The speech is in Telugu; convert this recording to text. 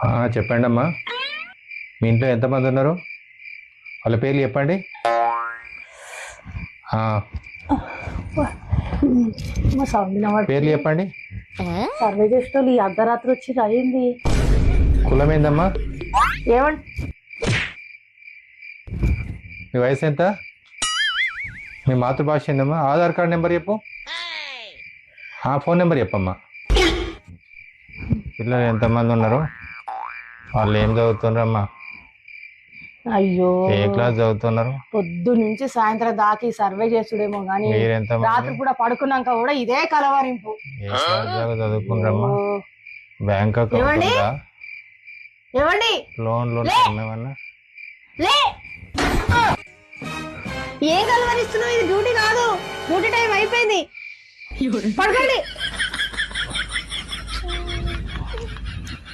చెప్పండి అమ్మా. మీ ఇంట్లో ఎంతమంది ఉన్నారు? వాళ్ళ పేర్లు చెప్పండి. పేర్లు చెప్పండి. సర్వే చేసేటోళ్ళు ఈ అర్ధరాత్రి వచ్చి అయింది. కులం ఏందమ్మా? ఏమండి మీ వయసు ఎంత? మీ మాతృభాష ఏందమ్మా? ఆధార్ కార్డ్ నెంబర్ చెప్పు. ఫోన్ నెంబర్ చెప్పమ్మా. పిల్లలు ఎంతమంది ఉన్నారు? వాళ్ళు ఏం చదువుతున్నారమ్మా? అయ్యో, ఏ క్లాస్ చదువుతున్నారు? పొద్దు నుంచి సాయంత్రం దాకా సర్వే చేసుడేమో గానీ రాత్రి కూడా పడుకున్నాక కూడా ఇదే కలవరింపు. ఏ క్లాస్ దాకా చదువుకున్నారమ్మా? బ్యాంక్ అకౌంట్ ఉందా? ఏమండి లోన్లు ఏమన్నా? ఏం కలవరిస్తున్నావు? ఇది డ్యూటీ కాదు, డ్యూటీ టైం అయిపోయింది. పడకండి.